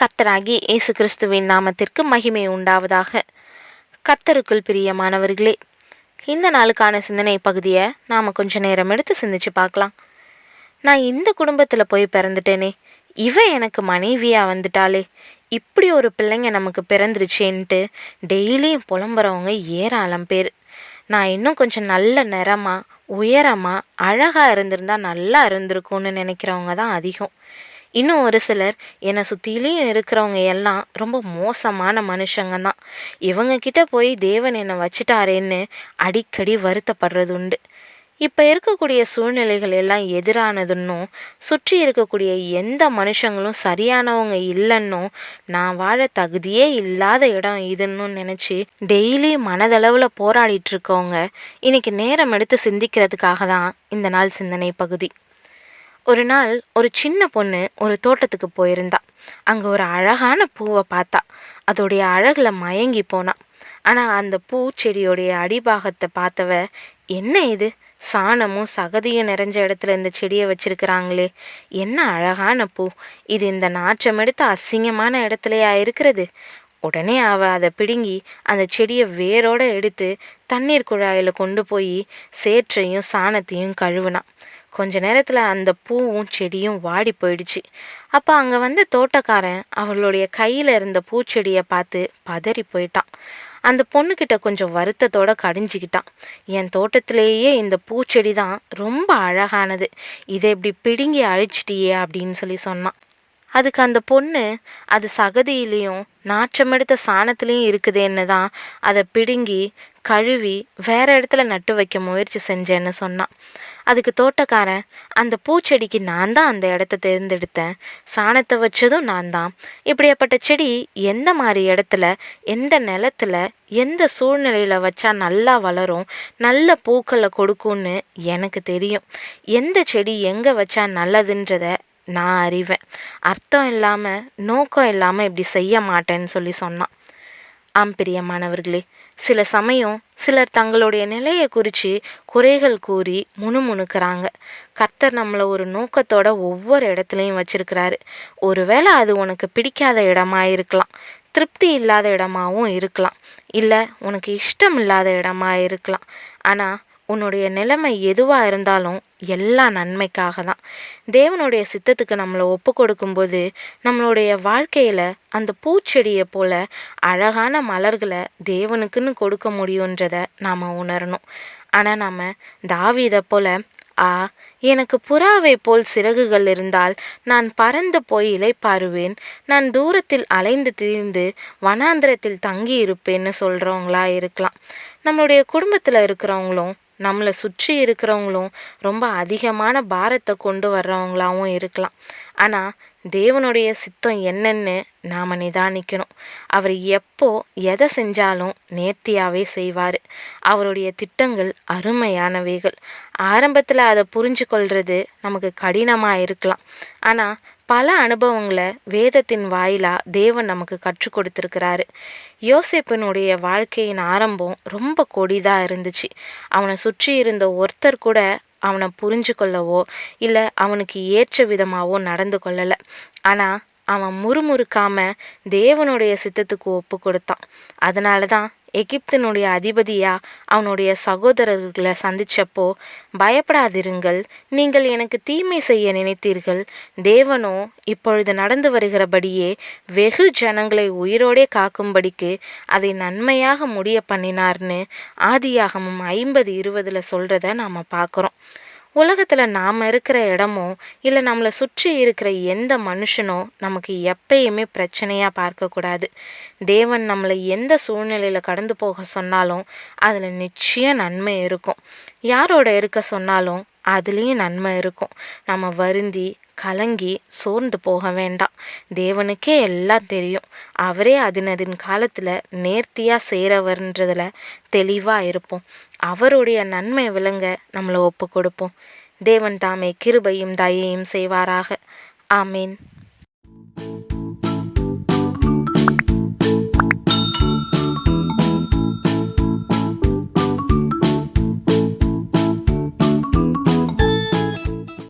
கர்த்தராகிய இயேசு கிறிஸ்துவின் நாமத்திற்கு மகிமை உண்டாவதாக. கர்த்தருக்குள் பிரியமானவர்களே, இந்த நாளுக்கான சிந்தனை பகுதியை நாம் கொஞ்சம் நேரம் எடுத்து சிந்திச்சு பார்க்கலாம். நான் இந்த குடும்பத்தில் போய் பிறந்துட்டேனே, இவ எனக்கு மனைவியாக வந்துட்டாலே, இப்படி ஒரு பிள்ளைங்க நமக்கு பிறந்துருச்சேன்ட்டு டெய்லியும் புலம்புறவங்க ஏராளம் பேர். நான் இன்னும் கொஞ்சம் நல்ல நிறமாக உயரமாக அழகாக இருந்திருந்தால் நல்லா இருந்திருக்கும்னு நினைக்கிறவங்க தான் அதிகம். இன்னும் ஒரு சிலர் என்னை சுற்றிலையும் இருக்கிறவங்க எல்லாம் ரொம்ப மோசமான மனுஷங்க தான், இவங்கக்கிட்ட போய் தேவன் என்னை வச்சிட்டாரேன்னு அடிக்கடி வருத்தப்படுறது உண்டு. இப்போ இருக்கக்கூடிய சூழ்நிலைகள் எல்லாம் எதிரானதுன்னும், சுற்றி இருக்கக்கூடிய எந்த மனுஷங்களும் சரியானவங்க இல்லைன்னும், நான் வாழ தகுதியே இல்லாத இடம் இதுன்னு நினச்சி டெய்லி மனதளவில் போராடிட்டு இருக்கவங்க இன்னைக்கு நேரம் எடுத்து சிந்திக்கிறதுக்காக தான் இந்த நாள் சிந்தனை பகுதி. ஒரு நாள் ஒரு சின்ன பொண்ணு ஒரு தோட்டத்துக்கு போயிருந்தா. அங்கே ஒரு அழகான பூவை பார்த்தா. அதோடைய அழகில் மயங்கி போனான். ஆனால் அந்த பூச்செடியோடைய அடிபாகத்தை பார்த்தவ, என்ன இது, சாணமும் சகதியும் நிறைஞ்ச இடத்துல இந்த செடியை வச்சிருக்கிறாங்களே, என்ன அழகான பூ இது, இந்த நாற்றம் எடுத்து அசிங்கமான இடத்துலையா இருக்கிறது. உடனே அவள் அதை பிடுங்கி அந்த செடியை வேரோடு எடுத்து தண்ணீர் குழாயில் கொண்டு போய் சேற்றையும் சாணத்தையும் கழுவினான். கொஞ்ச நேரத்தில் அந்த பூவும் செடியும் வாடி போயிடுச்சு. அப்போ அங்கே வந்த தோட்டக்காரன் அவளுடைய கையில் இருந்த பூச்செடியை பார்த்து பதறி போயிட்டான். அந்த பொண்ணுக்கிட்ட கொஞ்சம் வருத்தத்தோடு கடிஞ்சிக்கிட்டான். என் தோட்டத்திலேயே இந்த பூச்செடி தான் ரொம்ப அழகானது, இதை இப்படி பிடுங்கி அழிச்சிட்டியே அப்படின்னு சொன்னான். அதுக்கு அந்த பொண்ணு, அது சகதியிலையும் நாற்றமெடுத்த சாணத்துலேயும் இருக்குதேன்னு தான் அதை பிடுங்கி கழுவி வேற இடத்துல நட்டு வைக்க முயற்சி செஞ்சேன்னு சொன்னான். அதுக்கு தோட்டக்காரன், அந்த பூச்செடிக்கு நான் தான் அந்த இடத்த தேர்ந்தெடுத்தேன், சாணத்தை வச்சதும் நான் தான். இப்படியாப்பட்ட செடி எந்த மாதிரி இடத்துல, எந்த நிலத்துல, எந்த சூழ்நிலையில் வச்சா நல்லா வளரும், நல்ல பூக்களை கொடுக்கும்னு எனக்கு தெரியும். எந்த செடி எங்கே வச்சா நல்லதுன்றத நான் அறிவேன். அர்த்தம் இல்லாமல் நோக்கம் இல்லாமல் இப்படி செய்ய மாட்டேன்னு சொன்னான். ஆம் பிரியமானவர்களே, சில சமயம் சிலர் தங்களுடைய நிலையை குறித்து குறைகள் கூறி முணுமுணுக்கிறாங்க. கர்த்தர் நம்மளை ஒரு நோக்கத்தோட ஒவ்வொரு இடத்துலையும் வச்சிருக்கிறாரு. ஒருவேளை அது உனக்கு பிடிக்காத இடமா இருக்கலாம், திருப்தி இல்லாத இடமாவும் இருக்கலாம், இல்லை உனக்கு இஷ்டம் இல்லாத இடமா இருக்கலாம். ஆனால் உன்னுடைய நிலைமை எதுவாக இருந்தாலும் எல்லாம் நன்மைக்காக தான். தேவனுடைய சித்தத்துக்கு நம்மளை ஒப்பு கொடுக்கும்போது நம்மளுடைய வாழ்க்கையில் அந்த பூச்செடியை போல் அழகான மலர்களை தேவனுக்குன்னு கொடுக்க முடியுன்றதை நாம் உணரணும். ஆனால் நாம் தாவீதை போல், எனக்கு புறாவை போல் சிறகுகள் இருந்தால் நான் பறந்து போய் இளைப்பாறுவேன், நான் தூரத்தில் அலைந்து திரிந்து வனாந்திரத்தில் தங்கி இருப்பேன்னு சொல்கிறவங்களா இருக்கலாம். நம்மளுடைய குடும்பத்தில் இருக்கிறவங்களும் நம்மளை சுற்றி இருக்கிறவங்களும் ரொம்ப அதிகமான பாரத்தை கொண்டு வர்றவங்களாகவும் இருக்கலாம். ஆனால் தேவனுடைய சித்தம் என்னன்னு நாம் நிதானிக்கணும். அவர் எப்போ எதை செஞ்சாலும் நேர்த்தியாகவே செய்வார். அவருடைய திட்டங்கள் அருமையானவைகள். ஆரம்பத்தில் அதை புரிஞ்சு கொள்வது நமக்கு கடினமாக இருக்கலாம். ஆனால் பல அனுபவங்களை வேதத்தின் வாயிலாக தேவன் நமக்கு கற்றுக் கொடுத்துருக்கிறாரு. யோசேப்பினுடைய வாழ்க்கையின் ஆரம்பம் ரொம்ப கொடிதாக இருந்துச்சு. அவனை சுற்றி இருந்த ஒருத்தர் கூட அவனை புரிஞ்சு கொள்ளவோ இல்லை அவனுக்கு ஏற்ற விதமாகவோ நடந்து கொள்ளலை. ஆனால் அவன் முறுமுறுக்காமல் தேவனுடைய சித்தத்துக்கு ஒப்பு கொடுத்தான். அதனால தான் எகிப்தினுடைய அதிபதியாக அவனுடைய சகோதரர்களை சந்தித்தப்போ, பயப்படாதிருங்கள், நீங்கள் எனக்கு தீமை செய்ய நினைத்தீர்கள், தேவனோ இப்பொழுது நடந்து வருகிறபடியே வெகு ஜனங்களை உயிரோடே காக்கும்படிக்கு அதை நன்மையாக முடிய பண்ணினார்னு ஆதியாகமம் 50:20 சொல்கிறத நாம் பார்க்குறோம். உலகத்தில் நாம் இருக்கிற இடமோ இல்லை நம்மளை சுற்றி இருக்கிற எந்த மனுஷனோ நமக்கு எப்பயுமே பிரச்சனையாக பார்க்கக்கூடாது. தேவன் நம்மளை எந்த சூழ்நிலையில் கடந்து போக சொன்னாலும் அதில் நிச்சயம் நன்மை இருக்கும். யாரோட இருக்க சொன்னாலும் அதுலேயும் நன்மை இருக்கும். நம்ம வருந்தி கலங்கி சோர்ந்து போக வேண்டாம். தேவனுக்கே எல்லாம் தெரியும். அவரே அதின் காலத்தில் நேர்த்தியாக செய்கிறவர்ன்றதில் தெளிவாக இருப்போம். அவருடைய நன்மை விளங்க நம்மளை ஒப்பு கொடுப்போம். தேவன் தாமே கிருபையும் தயையும் செய்வாராக. ஆமீன்.